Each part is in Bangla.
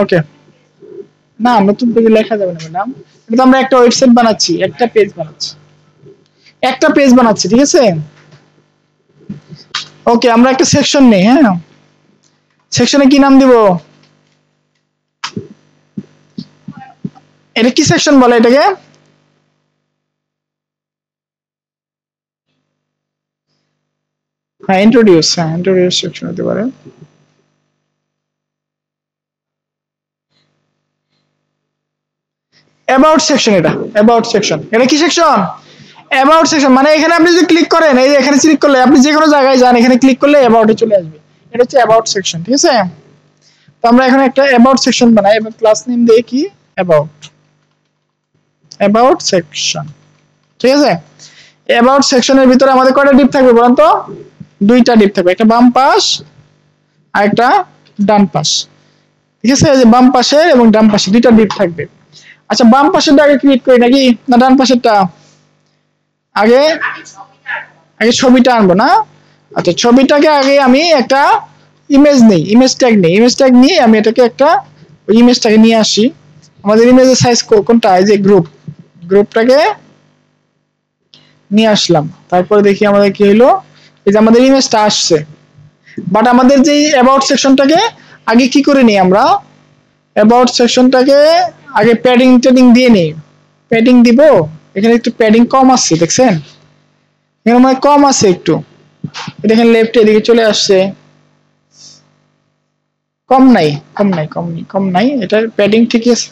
ওকে, না নতুন পেজে লেখা যাবে না ম্যাডাম, এটা আমরা একটা ওয়েবসাইট বানাচ্ছি, একটা পেজ বানাচ্ছি, একটা পেজ বানাচ্ছি, ঠিক আছে। ওকে, আমরা একটা সেকশন নেই। হ্যাঁ, সেকশনে কি নাম দিব? এটা কি সেকশন বলে এটাকে? হ্যাঁ, ইন্ট্রোডিউস। হ্যাঁ, ইন্ট্রোডিউস সেকশন হতে পারে। অ্যাবাউট সেকশন, এটা অ্যাবাউট সেকশন। এটা কি সেকশন? About section. মানে এখানে আপনি যদি ক্লিক করেন, এই যে এখানে ক্লিক করলে আপনি যে কোনো জায়গায় যান, এখানে ক্লিক করলে অ্যাবাউটে চলে আসবে। এটা হচ্ছে অ্যাবাউট সেকশন, ঠিক আছে। তো আমরা এখানে একটা অ্যাবাউট সেকশন বানাই এবং ক্লাস নেম দেই কি? অ্যাবাউট, অ্যাবাউট সেকশন, ঠিক আছে। অ্যাবাউট সেকশনের ভিতরে আমাদের কয়টা ডিপ থাকবে বলেন তো? দুইটা ডিপ থাকবে, একটা বাম পাশ আর একটা ডান পাশ, ঠিক আছে। এই যে বাম পাশে এবং ডান পাশে দুইটা ডিপ থাকবে। আচ্ছা, বাম পাশেরটা আগে ক্লিক করি নাকি না ডান পাশেরটা? আগে আগে ছবিটা আনবো না? আচ্ছা, ছবিটাকে আগে আমি একটা ইমেজ নেই, ইমেজ ট্যাগ নেই, ইমেজ ট্যাগ নিয়ে আমি এটাকে একটা ওই ইমেজটাকে নিয়ে আসি। আমাদের ইমেজের সাইজ কোনটা? এই যে গ্রুপ, গ্রুপটাকে নিয়ে আসলাম। তারপরে দেখি আমাদের কি হলো, এই যে আমাদের ইমেজটা আসছে। বাট আমাদের যে অ্যাবাউট সেকশনটাকে আগে কি করে নিই আমরা? অ্যাবাউট সেকশনটাকে আগে প্যাডিং ট্যাডিং দিয়ে নেই। প্যাডিং দিব, এখানে একটু প্যাডিং কম আছে, দেখছেন এখানে মানে কম আছে একটু। দেখেন লেফট এদিকে চলে আসছে, কম নাই, কম নাই, কম নাই, কম নাই, এটার প্যাডিং ঠিকই আছে।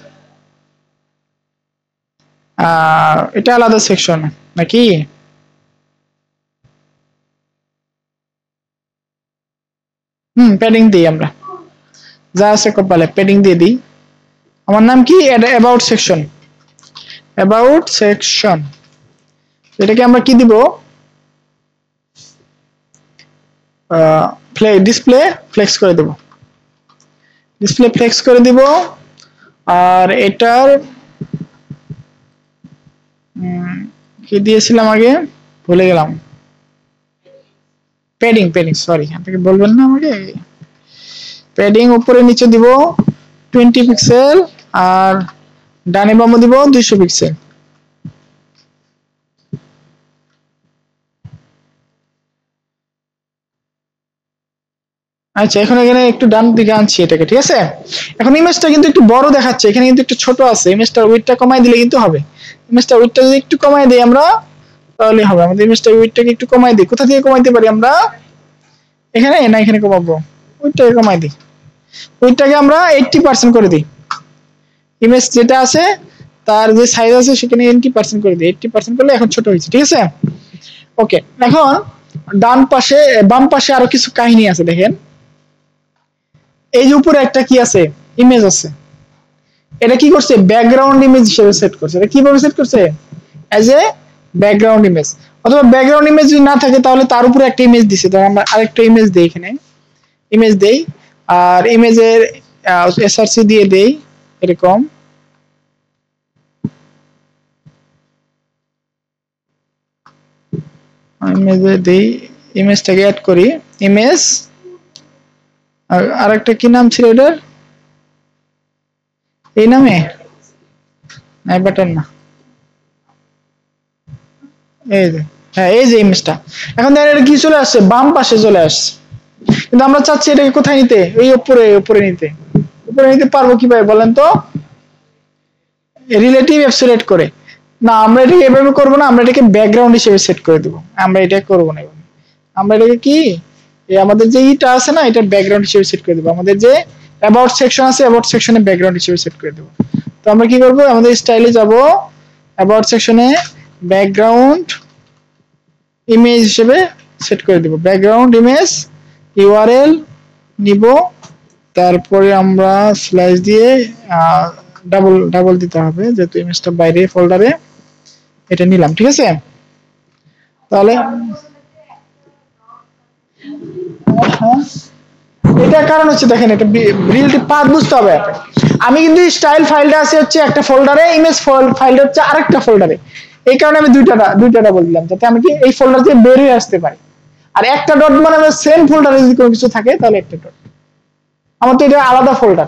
এটা আলাদা সেকশন নাকি? প্যাডিং দিই আমরা, যা আছে কপালে প্যাডিং দিয়ে দিই। আমার নাম কি? About section, about section. এটাকে আমরা কি দিব? ডিসপ্লে ফ্লেক্স করে দেব, ডিসপ্লে ফ্লেক্স করে দিব। আর এটার কি দিয়েছিলাম আগে, ভুলে গেলাম। প্যাডিং, প্যাডিং, সরি, আপনাকে বলবেন না আমাকে। প্যাডিং উপরে নিচে দিব 20 পিক্সেল, আর ডানে বামে দিব 200 পিক্সেল। আচ্ছা, এখন এখানে একটু ডান দিকে আনছি এটাকে, ঠিক আছে। এখন ইমেজটা কিন্তু একটু বড় দেখাচ্ছে, এখানে কিন্তু একটু ছোট আছে। ইমেজটার উইডথটা কমাই দিলে কিন্তু হবে। ইমেজটার উইডথটা যদি একটু কমাই দেই আমরা, তাহলে হবে। আমাদের ইমেজটার উইডথটাকে একটু কমাই দিই। কোথা থেকে কমাইতে পারি আমরা? এখানে না, এখানে কমাবো। উইডথটাকে কমাই দিই, উইডথটাকে আমরা 80% করে দিই। ইমেজ যেটা আছে তার যে সাইজ আছে সেখানে 80% করে দিই। 80% করলে এখন ছোট হয়েছে, ঠিক আছে। ওকে, এখন ডান পাশে বাম পাশে আরো কিছু কাহিনী আছে, দেখেন। এই যে উপরে একটা কি আছে? ইমেজ আছে। এটা কি করছে? ব্যাকগ্রাউন্ড ইমেজ হিসেবে সেট করছে। এটা কিভাবে সেট করছে? As a background image. অথবা ব্যাকগ্রাউন্ড ইমেজ যদি না থাকে তাহলে তার উপরে একটা ইমেজ দিছে। ধর আমরা আরেকটা ইমেজ দেই, এখানে ইমেজ দেই, আর ইমেজের এসআরসি দিয়ে দেই এরকম। ইমেজে দেই, ইমেজটাকে অ্যাড করি, ইমেজ। আর আরেকটা কি নাম ছিল এটার? এই নামে নাই, বাটন না, এই যে, হ্যাঁ এই যে ইমেজটা। এখন দেখেন এটা কি চলে আসছে? বাম পাশে চলে আসছে। কিন্তু আমরা চাচ্ছি এটাকে কোথায় নিতে? এই উপরে, উপরে নিতে। উপরে নিতে পারবো কিভাবে বলেন তো? রিলেটিভ অ্যাবসোলিউট করে। না, আমরা এটাকে এভাবে করবো না, আমরা এটাকে ব্যাকগ্রাউন্ড হিসেবে সেট করে দেবো। আমরা এটা করবো না, আমরা এটাকে কি আমাদের যে ইটা আছে না, এটা ব্যাকগ্রাউন্ড হিসেবে সেট করে দেবো। আমাদের যে অ্যাবাউট সেকশন আছে, অ্যাবাউট সেকশনে ব্যাকগ্রাউন্ড হিসেবে সেট করে দেবো। তো আমরা কি করবো? আমাদের স্টাইলে যাব, অ্যাবাউট সেকশনে ব্যাকগ্রাউন্ড ইমেজ হিসেবে সেট করে দেব। ব্যাকগ্রাউন্ড ইমেজ ইউআরএল নিব, তারপরে আমরা স্ল্যাশ দিয়ে ডাবল ডাবল দিতে হবে, যেহেতু ইমেজটা বাইরে ফোল্ডারে। এটা নিলাম, ঠিক আছে। তাহলে এটার কারণ হচ্ছে, দেখেন এটা রিলেটিভ পাথ বুঝতে হবে। আমি কিন্তু স্টাইল ফাইলটা আছে হচ্ছে একটা ফোল্ডারে, ইমেজ ফাইলটা হচ্ছে আরেকটা ফোল্ডারে। এই কারণে আমি দুইটা ডাবল দিলাম, যাতে আমি কি এই ফোল্ডার থেকে বের হয়ে আসতে পারি। আর একটা ডট মানে সেম ফোল্ডারে যদি কোনো কিছু থাকে তাহলে একটা ডট। আমার তো এটা আলাদা ফোল্ডার,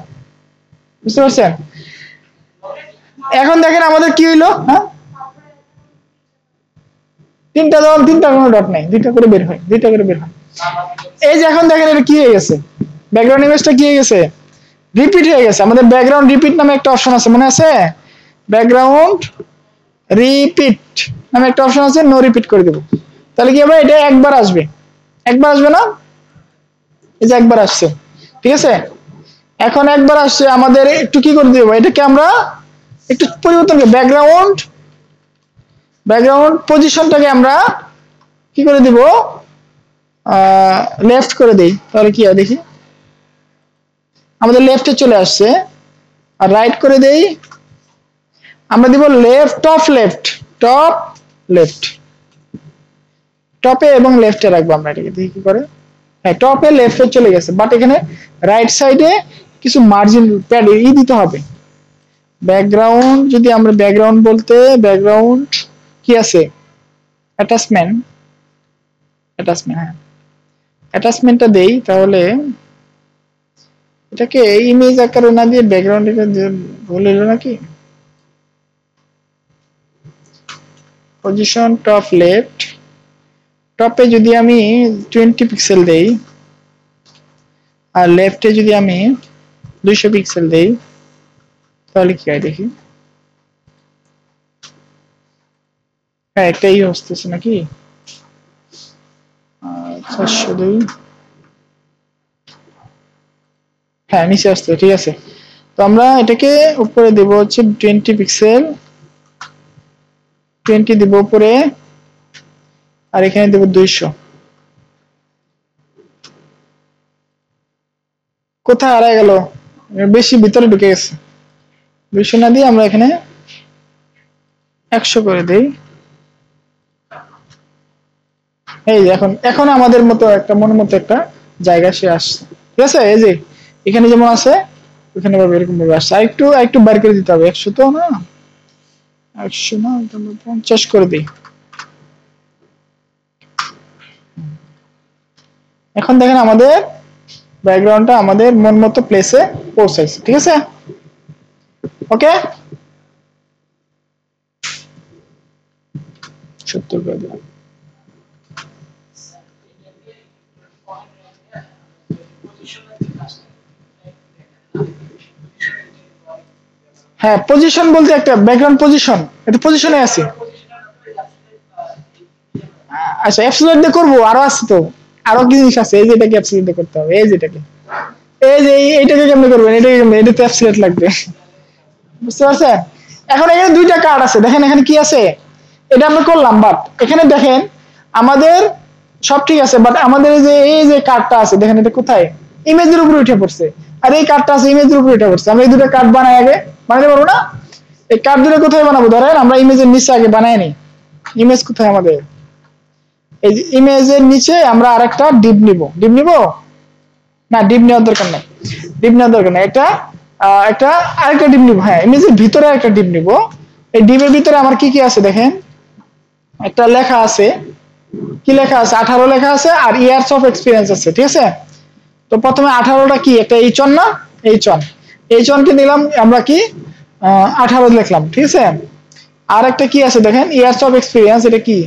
বুঝতে পারছেন? এখন দেখেন আমাদের কি হইলো, হ্যাঁ তিনটা যখন তিনটা কোনো ডট নাই, দুইটা করে বের হয়, দুইটা করে বের হয়। এই যে এখন দেখেন এটা কি হয়ে গেছে, ব্যাকগ্রাউন্ড ইমেজটা কি হয়ে গেছে, রিপিট হয়ে গেছে। আমাদের ব্যাকগ্রাউন্ড রিপিট নামে একটা অপশন আছে, মনে আছে? ব্যাকগ্রাউন্ড রিপিট নামে একটা অপশন আছে, নো রিপিট করে দেব। তাহলে কি হবে, এটা একবার আসবে, একবার আসবে না, এই যে একবার আসছে, ঠিক আছে? এখন একবার আসছে, আমাদের একটু কি করে দেবো, এটাকে আমরা একটু পরিবর্তন করি, ব্যাকগ্রাউন্ড পজিশনটাকে আমরা কি করে দিব, লেফট করে দেই। তাহলে কি হয় দেখি, আমাদের লেফটে চলে আসছে। আর রাইট করে দেই, আমরা দিব left, top left, top left, টপে এবং লেফটে রাখবো আমরা। এটাকে দেখি কি করে, হ্যাঁ টপে লেফটে চলে গেছে, বাট এখানে রাইট সাইডে কিছু মার্জিন প্যাড দিতে হবে। ব্যাকগ্রাউন্ড, যদি আমরা ব্যাকগ্রাউন্ড বলতে ব্যাকগ্রাউন্ড কি আছে, অ্যাটাচমেন্ট, হ্যাঁ অ্যাটাচমেন্টটা দেই, তাহলে এটাকে ইমেজ আকারে না দিয়ে ব্যাকগ্রাউন্ডে ভুল হলো নাকি, পজিশন টপ লেফট, টপে যদি আমি 20 পিক্সেল দেই আর লেফটে যদি আমি 200 পিক্সেল দেই, তাহলে কি হয় দেখি, হ্যাঁ একটাই হচ্ছে নাকি, 402, হ্যাঁ নিচে আসছে, ঠিক আছে। তো আমরা এটাকে উপরে দেব হচ্ছে 20 পিক্সেল, 20 দেব উপরে, আর এখানে দেব 200। কোথায় হারায় গেল, বেশি ভিতরে ঢুকে গেছে, 200 না দিয়ে আমরা এখানে 100 করে দেই। এই এখন এখন আমাদের মতো একটা মনের মতো একটা জায়গা সে আসছে, ঠিক আছে? এই যে এখানে যেমন আছে ওখানে ভাবে এরকম ভাবে আসছে। আর একটু বার করে দিতে হবে, 100 তো না, 100 না, 50 করে দিই। এখন দেখেন আমাদের ব্যাকগ্রাউন্ডটা আমাদের মন মতো প্লেসে পৌঁছাইছে, ঠিক আছে? ওকে, 70 করে দিলাম। হ্যাঁ পজিশন বলতে একটা ব্যাকগ্রাউন্ড পজিশন, এটা পজিশনে আছে। আচ্ছা অ্যাবসলিউট দিয়ে করবো, আরো আছে তো, আরো কি জিনিস আছে, এই যে এটাকে অ্যাবসলিউট দিয়ে করতে হবে, এই যে এটাকে, এই যে এইটাকে কেমনে করবেন, এটাকে কেমনে, এটাতে অ্যাবসলিউট লাগবে, বুঝতে পারছেন? এখন এখানে দুইটা কার্ড আছে, দেখেন এখানে কি আছে, এটা আমরা করলাম, বাট এখানে দেখেন আমাদের সব ঠিক আছে, বাট আমাদের এই যে কার্ডটা আছে দেখেন, এটা কোথায়, ইমেজের উপরে উঠে পড়ছে, আর এই কার্ডটা আছে ইমেজের উপরে উঠে পড়ছে। আমরা এই দুটো কার্ড বানাই, আগে বানাতে পারবো না? এই কার্ড দুটো কোথায় বানাবো, ধরেন আমরা ইমেজের নিচে আগে বানাই নি, ইমেজ কোথায় আমাদের, এই যে ইমেজের নিচে আমরা আরেকটা ডিপ নিব, ডিপ নিব না, ডিপ নেওয়ার দরকার নাই, ডিপ নেওয়ার দরকার নাই, এটা একটা আরেকটা ডিপ নিব, হ্যাঁ ইমেজের ভিতরে একটা ডিপ নিব। এই ডিপের ভিতরে আমার কি কি আছে দেখেন, একটা লেখা আছে, কি লেখা আছে, 18 লেখা আছে, আর ইয়ার্স অফ এক্সপিরিয়েন্স আছে, ঠিক আছে? তো প্রথমে 18টা কি, একটা এইচন না, এইচনকে নিলাম আমরা, কি 18 লিখলাম, ঠিক আছে? আর একটা কি আছে দেখেন, ইয়ার্স অফ এক্সপিরিয়েন্স, এটা কি,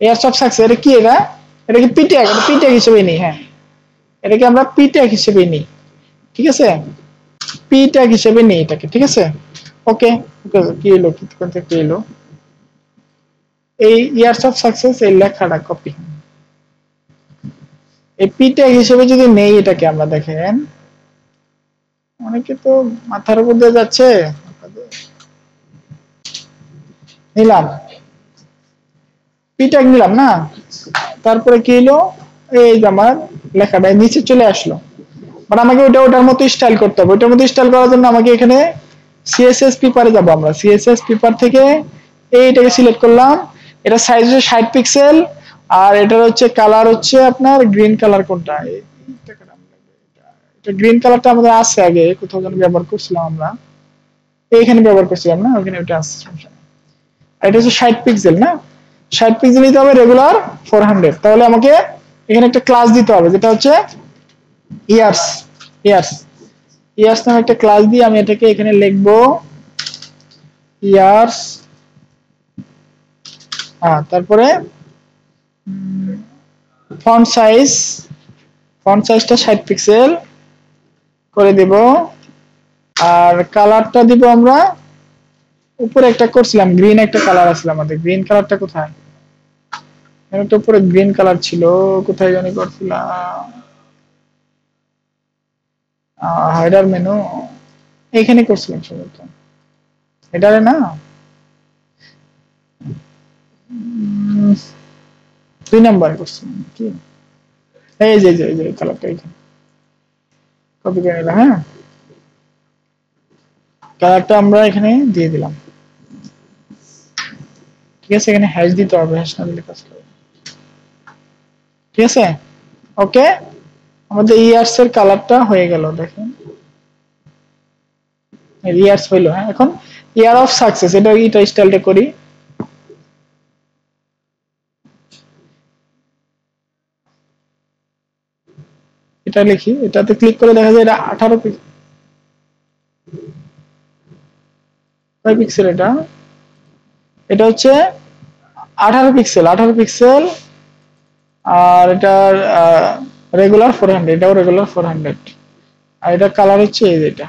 ইয়ার্স অফ সাকসেস, এটা কি, এটা কি পিটেক, এটা পিটেক হিসেবে নিই, হ্যাঁ এটাকে আমরা পিটেক হিসেবে নিই, ঠিক আছে? পিটেক হিসেবে নিই এটাকে, ঠিক আছে? ওকে ওকে, কি এলো, কি থেকে এলো, এই ইয়ার্স অফ সাকসেস এই লেখাটা কপি, এই পিটেক হিসেবে যদি নেই এটাকে আমরা, দেখেন অনেকে তো মাথার উপর দিয়ে যাচ্ছে, নিলাম পিটেক নিলাম না, তারপরে কি হলো, এই যে আমার লেখাটা নিচে চলে আসলো, বাট আমাকে ওটার মতো স্টাইল করতে হবে। ওটার মতো স্টাইল করার জন্য আমাকে এখানে সিএসএস পেপারে যাব, আমরা সিএসএস পেপার থেকে এইটাকে সিলেক্ট করলাম, এটা সাইজ হচ্ছে 60 পিক্সেল, আর এটার হচ্ছে কালার হচ্ছে আপনার গ্রিন কালার, কোনটা, এটা গ্রিন কালারটা আমাদের আছে, আগে কোথাও যেন ব্যবহার করছিলাম আমরা, এইখানে ব্যবহার করছিলাম না, ওখানে ওটা আছে, আর এটা হচ্ছে 60 পিক্সেল না, 60 পিক্সেল নিতে হবে, রেগুলার 400। তাহলে আমাকে এখানে একটা ক্লাস দিতে হবে যেটা হচ্ছে ইয়ার্স, ইয়ার্স ইয়ার্স নামে একটা ক্লাস দিয়ে আমি এটাকে এখানে লিখবো ইয়ার্স। তারপরে ফন্ট সাইজটা 60 পিক্সেল করে দিব। আর কালারটা দিব আমরা উপরে একটা করছিলাম, গ্রিন একটা কালার আসলে আমাদের, গ্রিন কালারটা কোথায়? একটা উপরে গ্রিন কালার ছিল, কোথায় জানি করছিলাম, হাইডার মেনু এখানে করছিলাম সম্ভবত, এটারে না, 2 নাম্বারে করছিলাম কি, এই যে কালারটা এখানে কপি করে নিলাম। হ্যাঁ, কালারটা আমরা এখানে দিয়ে দিলাম। ঠিক আছে, এখানে হ্যাশ দিতে হবে, হ্যাশ না দিলে কাজ করবে। ঠিক আছে, ওকে, আমাদের ইয়ার্স এর কালারটা হয়ে গেল, দেখেন ইয়ার্স হইলো। হ্যাঁ, এখন ইয়ার অফ সাকসেস, এটা স্টাইলটা করি। এটা লিখি, এটাতে ক্লিক করে দেখা যায় এটা 18 পিক্সেল, এটা হচ্ছে 18 পিক্সেল, আর এটার রেগুলার 400, এটাও রেগুলার 400, আর এটা কালার হচ্ছে এই যেটা।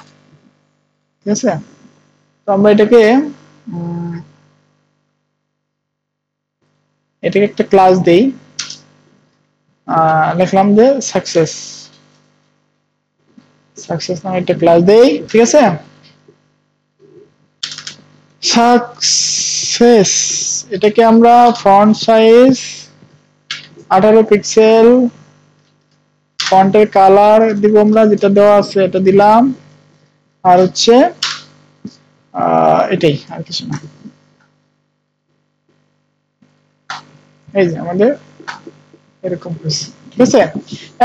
ঠিক আছে, তো আমরা এটাকে একটা ক্লাস দেই, লিখলাম যে সাকসেস নামে একটা ক্লাস দেই। ঠিক আছে, সাকসেস, এটাকে আমরা ফন্ট সাইজ 18 পিক্সেল, ফন্টের কালার দিব আমরা যেটা দেওয়া আছে এটা দিলাম, আর হচ্ছে এটাই, আর কিছু না। এই যে আমাদের এরকম হয়েছে। ঠিক আছে,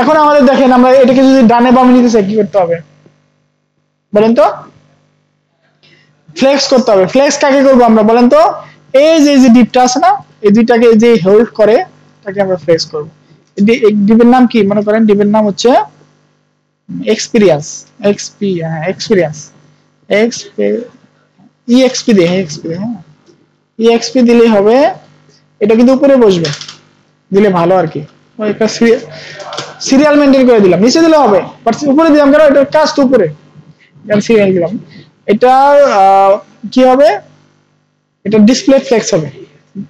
এখন আমাদের দেখেন আমরা এটাকে যদি ডানে বামে নিতে চাই কি করতে হবে বলেন তো? ফ্লেক্স করতে হবে। ফ্লেক্স কাকে করবো আমরা বলেন তো? এই যে ডিপটা আছে না, এই দুইটাকে যে হোল্ড করে তাকে আমরা ফ্লেক্স করব। ডিপের নাম কি মনে করেন? ডিপের নাম হচ্ছে এক্সপিরিয়েন্স, এক্সপিরিয়েন্স, ইএক্সপি দিয়ে, হ্যাঁ, ইএক্সপি দিলেই হবে। এটা কিন্তু উপরে বসবে, দিলে ভালো আর কি। একটা সিরিয়াল মেনটেন করে দিলাম, নিচে দিলে হবে, বাট উপরে দিলাম কেন? এটার কাজ তো উপরে, সিরিয়াল দিলাম। এটা কি হবে? এটা ডিসপ্লে ফ্লেক্স হবে,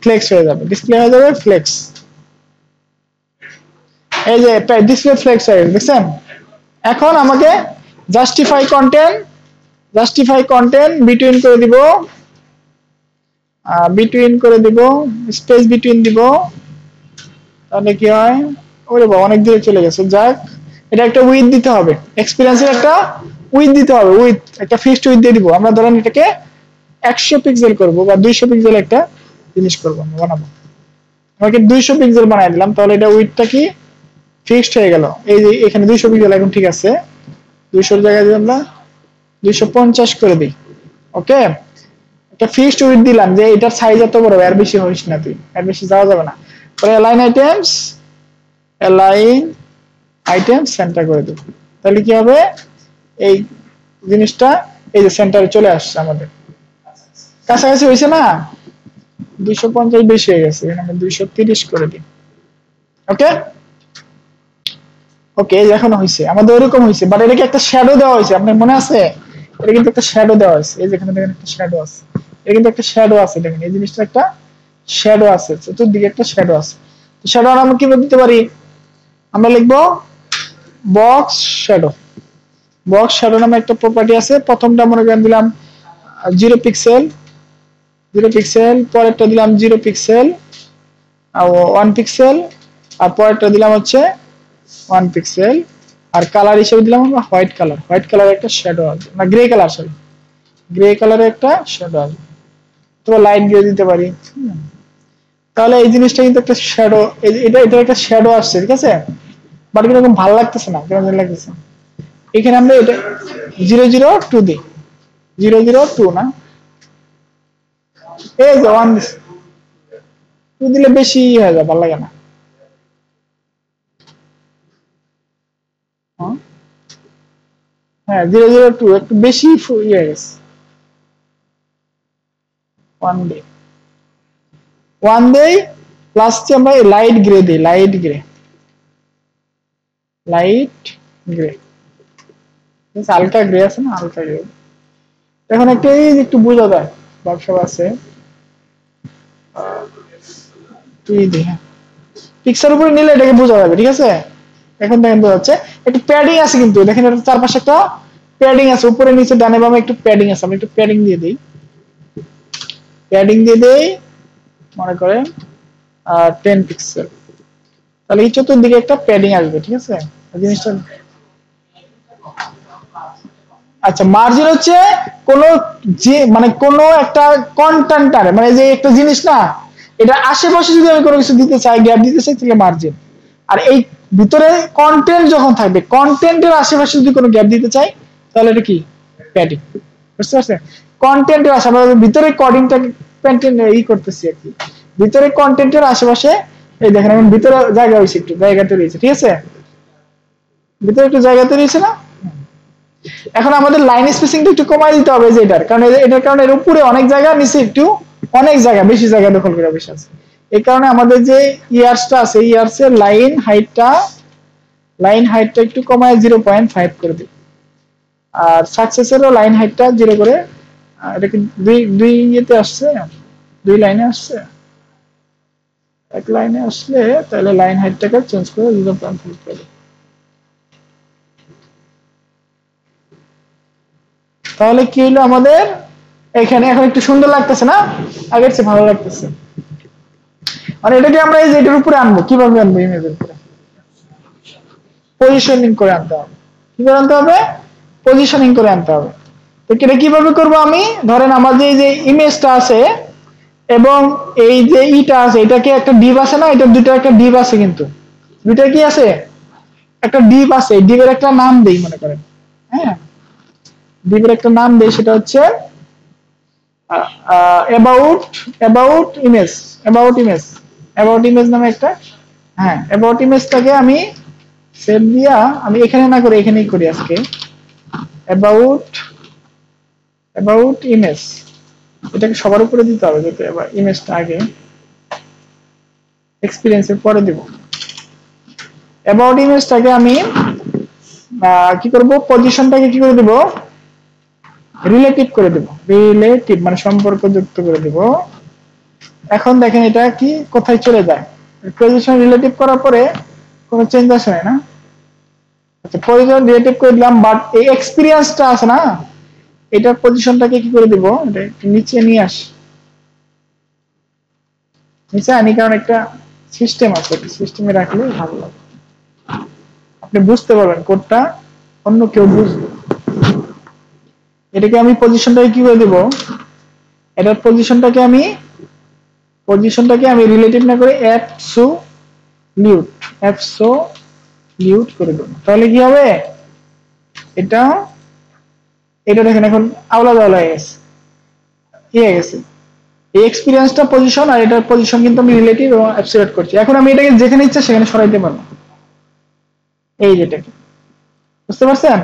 ফ্লেক্স হয়ে যাবে, ডিসপ্লে হয়ে যাবে ফ্লেক্স। এই যে ডিসপ্লে ফ্লেক্স হয়ে গেছে, দেখছেন? এখন আমাকে জাস্টিফাই কন্টেন্ট বিটুইন করে দিব, স্পেস বিটুইন দিব, তাহলে কি হয়? ওরে বাবা, অনেক দূরে চলে গেছে। যাক, এটা একটা উইথ দিতে হবে, এক্সপিরিয়েন্সের একটা উইথ দিতে হবে, উইথ একটা ফিক্সড উইথ দিয়ে দিব। আমরা ধরেন এটাকে 100 পিক্সেল করব বা 200 পিক্সেল একটা জিনিস করব, আমরা বানাবো, আমাকে 200 পিক্সেল বানাই দিলাম, তাহলে এটা উইথটা কি ফিক্সড হয়ে গেল। এই যে এখানে 200 পিক্সেল এখন ঠিক আছে, 200 এর জায়গায় যদি আমরা 250 করে দিই, ওকে, একটা ফিক্সড উইথ দিলাম যে এটার সাইজ এত বড়, এর বেশি হইস না, তুই এর বেশি যাওয়া যাবে না। পরে অ্যালাইন আইটেমস সেন্টার করে দেব, তাহলে কি হবে? এই জিনিসটা এই যে সেন্টারে চলে আসছে, আমাদের কাছাকাছি হয়েছে না? 250 বেশি হয়ে গেছে, এখানে 230 করে দিই, ওকে ওকে, এখনো হয়েছে আমাদের ওরকম হয়েছে, বাট এটাকে একটা শ্যাডো দেওয়া হয়েছে, আপনার মনে আছে? এটা কিন্তু একটা শ্যাডো দেওয়া হয়েছে, এই যেখানে দেখেন একটা শ্যাডো আছে, এটা কিন্তু একটা শ্যাডো আছে, দেখেন এই জিনিসটা একটা শ্যাডো আছে, চতুর্দিকে একটা শ্যাডো আছে। তো শ্যাডো আমরা কি দিতে পারি? আমরা লিখবো বক্স শ্যাডো নামে একটা প্রপার্টি আছে। প্রথমটা মনে করেন দিলাম 0 পিক্সেল, পরেরটা দিলাম 0 পিক্সেল, 1 পিক্সেল, আর পরেরটা দিলাম হচ্ছে 1 পিক্সেল, আর কালার হিসেবে দিলাম আমরা হোয়াইট কালার একটা শ্যাডো আসবে, না গ্রে কালার, সরি গ্রে কালারের একটা শ্যাডো আসবে, তো লাইট গ্রে দিতে পারি। তাহলে এই জিনিসটা কিন্তু একটা শ্যাডো, এটা একটা শ্যাডো আসছে, ঠিক আছে, বাট এরকম ভালো লাগতেছে না, কেমন লাগতেছে? এখানে আমরা এটা 002 দিই, 002 না, এই যে 1 দিলে বেশি হয়ে যায়, ভালো লাগে না। হ্যাঁ 002 একটু বেশি ইয়ে গেছে। 1 ডে 1 ডে প্লাস আমরা লাইট গ্রে দিই, লাইট গ্রে হালকা গ্রে আছে না, হালকা গ্রে। এখন একটা এই একটু বোঝা যায় ব্যবসা আছে তুই দে, হ্যাঁ পিক্সার উপরে নিলে এটাকে বোঝা যাবে, ঠিক আছে। এখন দেখেন বোঝা যাচ্ছে একটু প্যাডিং আছে, কিন্তু দেখেন এর চারপাশে একটা প্যাডিং আছে, উপরে নিচে ডানে বামে একটু প্যাডিং আছে। আমি একটু প্যাডিং দিয়ে দিই, মনে করেন 10 পিক্সেল, তাহলে এই চতুর্দিকে একটা প্যাডিং আসবে, ঠিক আছে জিনিসটা। আচ্ছা মার্জিন হচ্ছে কোন যে মানে কোন একটা কন্টেন্টার, মানে যে একটা জিনিস না, এটা আশেপাশে যদি আমি কোনো কিছু দিতে চাই, গ্যাপ দিতে চাই, তাহলে মার্জিন। আর এই ভিতরে কন্টেন্ট যখন থাকবে, কন্টেন্টের আশেপাশে যদি কোনো গ্যাপ দিতে চাই, তাহলে এটা কি প্যাডিং। বুঝতে পারছেন? কন্টেন্টের আশেপাশে ভিতরে কোডিংটা কন্টেন্ট এই করতেছি আর কি, ভিতরে কন্টেন্টের আশেপাশে এই দেখেন এখন ভিতরে জায়গা হয়েছে, একটু জায়গা তৈরি হয়েছে, ঠিক আছে, ভিতরে একটু জায়গা তৈরি হয়েছে না। এখন আমাদের লাইন স্পেসিংটা একটু কমাই দিতে হবে, যে এটার কারণ এটার কারণে এর উপরে অনেক জায়গা, নিচে একটু অনেক জায়গা, বেশি জায়গা দখল করে বসে আছে। এই কারণে আমাদের যে ইয়ার্সটা আছে, ইয়ার্সের লাইন হাইটটা একটু কমায় 0.5 করে দিই। আর সাকসেসেরও লাইন হাইটটা 0 করে, এটা কি দুই ইয়েতে আসছে, 2 লাইনে আসছে, এক লাইনে আসলে তাহলে লাইন হাইটটাকে চেঞ্জ করে 0.5 করে দিই। তাহলে কি হলো আমাদের এখানে এখন একটু সুন্দর লাগতেছে না, আগের চেয়ে ভালো লাগতেছে। আর এটাকে আমরা এই যে এটার উপরে আনবো, কিভাবে আনবো, ইমেজের উপরে পজিশনিং করে আনতে হবে। কিভাবে আনতে হবে? পজিশনিং করে আনতে হবে। তো এটা কিভাবে করব, আমি ধরেন আমার যে ইমেজটা আছে এবং এই যে ইটা আছে, এটাকে একটা ডিপ আছে না, এটা দুটো একটা ডিপ আছে, কিন্তু দুটো কি আছে, একটা ডিপ আছে, ডিপের একটা নাম দেই মনে করেন, হ্যাঁ ডিপের একটা নাম দেই, সেটা হচ্ছে অ্যাবাউট ইমেজ নামে একটা, হ্যাঁ অ্যাবাউট ইমেজটাকে আমি সেভ দিয়া, আমি এখানে না করে এখানেই করি আজকে, অ্যাবাউট ইমেজ, এটাকে সবার উপরে দিতে হবে, যাতে ইমেজটা আগে, এক্সপিরিয়েন্সের পরে দিব। অ্যাবাউট ইমেজটাকে আমি কি করব, পজিশনটাকে কি করে দেব, রিলেটিভ করে দেব, রিলেটিভ মানে সম্পর্ক যুক্ত করে দেব। এখন দেখেন এটা কি কোথায় চলে যায়, পজিশন রিলেটিভ করার পরে কোনো চেঞ্জ আসে না। আচ্ছা পজিশন রিলেটিভ করে দিলাম, বাট এই এক্সপিরিয়েন্সটা আছে না, এটার পজিশনটাকে কি করে দিব, এটা একটু নিচে নিয়ে আস, নিচে আনি, কারণ একটা সিস্টেম আছে, সিস্টেমে রাখলে ভালো লাগে, আপনি বুঝতে পারবেন কোডটা, অন্য কেউ বুঝবে। এটাকে আমি পজিশনটাকে কি করে দেব, এটার পজিশনটাকে আমি রিলেটিভ না করে অ্যাবসোলিউট করে দেব। তাহলে কি হবে, এটা দেখেন এখন আলাদা হয়ে গেছে, কি হয়ে গেছে, এই এক্সপিরিয়েন্সটা পজিশন, আর এটার পজিশন কিন্তু আমি রিলেটিভ এবং অ্যাবসোলিউট করছি। এখন আমি এটাকে যেখানে ইচ্ছা সেখানে সরাইতে পারবো, এই যেটাকে, বুঝতে পারছেন?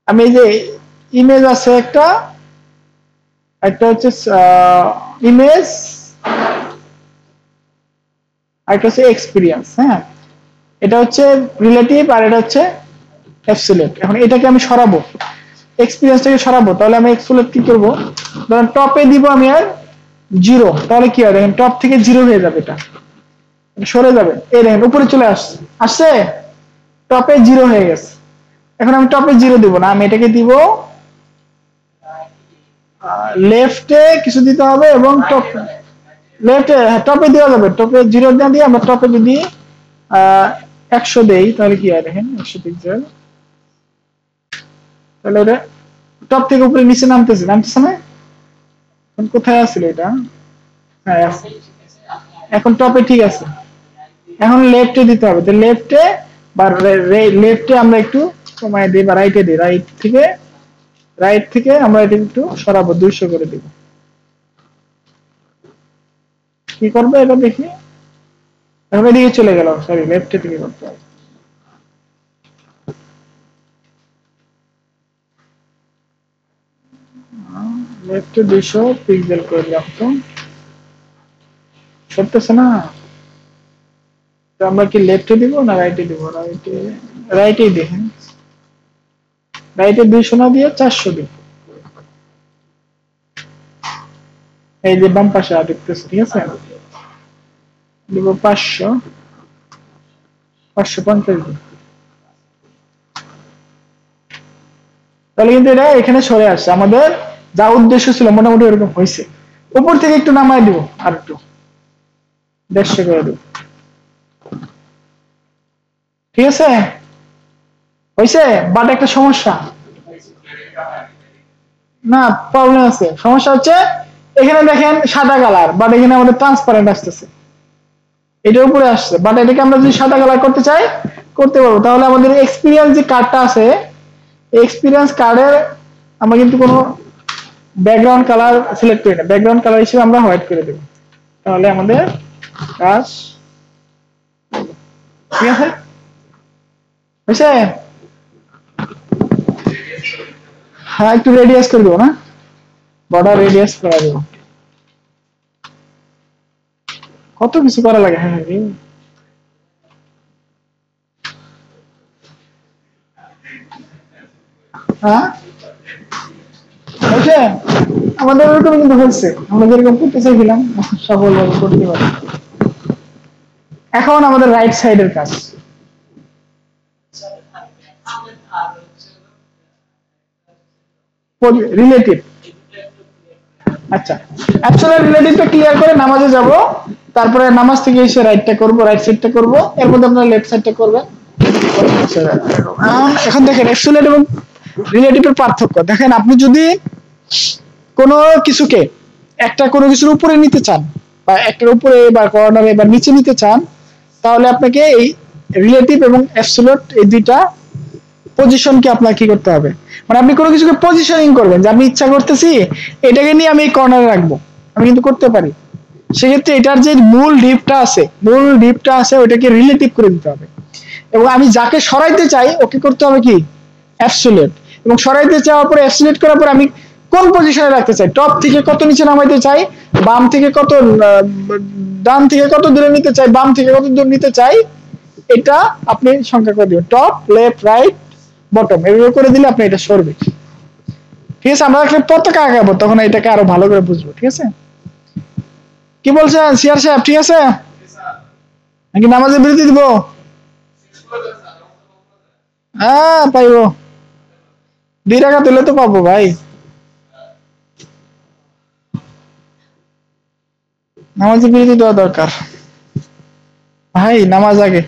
আমি এই যে ইমেজ আছে একটা হচ্ছে ইমেজ, একটা হচ্ছে এক্সপিরিয়েন্স, হ্যাঁ এটা হচ্ছে রিলেটিভ আর এটা হচ্ছে অ্যাবসোলিউট। এখন এটাকে আমি সরাবো, এক্সপিরিয়েন্সটাকে সরাবো, তাহলে আমি অ্যাবসোলিউট কি করব, ধরেন টপে দিব আমি আর 0, তাহলে কি হবে দেখেন টপ থেকে 0 হয়ে যাবে, এটা সরে যাবে, এই দেখেন উপরে চলে আসছে, টপে 0 হয়ে গেছে। এখন আমি টপে 0 দিব না, আমি এটাকে দিব লেফটে কিছু দিতে হবে, এবং টপে দেওয়া যাবে, টপে 0 না দিয়ে আমরা টপে যদি 100 দেই, তাহলে কি হয় দেখেন 100 পিক্সেল, তাহলে ওটা টপ থেকে উপরে নিচে নামতেছে না, কোথায় আছিল এটা, হ্যাঁ এখন টপে ঠিক আছে। এখন লেফটে দিতে হবে, তো লেফটে বা লেফটে আমরা একটু কমায় দিই, বা রাইটে দিই, রাইট থেকে আমরা এটা একটু সরাবো, 200 করে দিব। কি করবো এটা দেখি, এখন এদিকে চলে গেল, সরি লেফটে থেকে করতে হবে, লেফটে 200 পিক্সেল করে দিলাম তো সরতেছে না। তো আমরা কি লেফটে দিব না রাইটে দিব? রাইটেই দিই। হ্যাঁ, রাইটে 200 না দিয়ে 400 দিই। এই যে বাম পাশে দেখতেছি, ঠিক আছে, দিব 500 550 দিই। তাহলে কিন্তু এটা এখানে সরে আসছে, আমাদের যা উদ্দেশ্য ছিল মোটামুটি এরকম হয়েছে। উপর থেকে একটু নামায় দিব, আর একটু 150 করে দিব, ঠিক আছে, হয়েছে। বাট একটা সমস্যা, না প্রবলেম আছে, সমস্যা হচ্ছে এখানে দেখেন সাদা কালার, বাট এখানে আমাদের ট্রান্সপারেন্ট আসতেছে, এটা উপরে আসছে। বাট এটাকে আমরা যদি সাদা কালার করতে চাই করতে পারবো। তাহলে আমাদের এক্সপিরিয়েন্স যে কার্ডটা আছে, এক্সপিরিয়েন্স কার্ডের আমরা কিন্তু কোনো ব্যাকগ্রাউন্ড কালার সিলেক্ট করি না, ব্যাকগ্রাউন্ড কালার হিসেবে আমরা হোয়াইট করে দেব। তাহলে আমাদের কাজ ঠিক আছে, বুঝছে? হ্যাঁ, একটু রেডিয়াস করে দেবো না, বর্ডার রেডিয়াস করে দেবো, কত কিছু করা লাগে। হ্যাঁ হ্যাঁ, বুঝছে? আমাদের ওরকম কিন্তু হয়েছে, আমরা যেরকম করতে চাইছিলাম সফলভাবে করতে পারি। এখন আমাদের রাইট সাইডের কাজ, রিলেটিভ। আচ্ছা, অ্যাবসলিউট রিলেটিভটা ক্লিয়ার করে নামাজে যাব, তারপরে নামাজ থেকে এসে রাইটটা করব, রাইট সাইডটা করব, এর মধ্যে আপনারা লেফট সাইডটা করবেন। এখন দেখেন অ্যাবসলিউট এবং রিলেটিভের পার্থক্য দেখেন। আপনি যদি কোনো কিছুকে একটা কোনো কিছুর উপরে নিতে চান, বা একটার উপরে বা কর্নারে বা নিচে নিতে চান, তাহলে আপনাকে এই রিলেটিভ এবং অ্যাবসলিউট এই দুইটা পজিশনকে আপনার কি করতে হবে, মানে আপনি কোনো কিছুকে পজিশনিং করবেন, যে আমি ইচ্ছা করতেছি এটাকে নিয়ে আমি এই কর্নারে রাখবো, আমি কিন্তু করতে পারি। সেক্ষেত্রে এটার যে মূল ডিপটা আছে ওইটাকে রিলেটিভ করে দিতে হবে, এবং আমি যাকে সরাইতে চাই ওকে করতে হবে কি অ্যাবসলিউট, এবং সরাইতে চাওয়ার পরে অ্যাবসলিউট করার পর আমি কোন পজিশনে রাখতে চাই, টপ থেকে কত নিচে নামাইতে চাই, বাম থেকে কত, ডান থেকে কত দূরে নিতে চাই, বাম থেকে কত দূর নিতে চাই, এটা আপনি সংখ্যা করে দিবেন, টপ লেফট রাইট বটম এভাবে করে দিলে আপনি এটা সরবে। ঠিক আছে, আমরা একটা পতাকা আঁকাবো, তখন এটাকে আরো ভালো করে বুঝবো। ঠিক আছে, কি বলছেন সিয়ার সাহেব? ঠিক আছে নাকি নামাজের বিরতি দিব? হ্যাঁ পাইবো, 2 টাকা দিলে তো পাবো ভাই। নামাজের বিরতি দেওয়া দরকার ভাই, নামাজ আগে।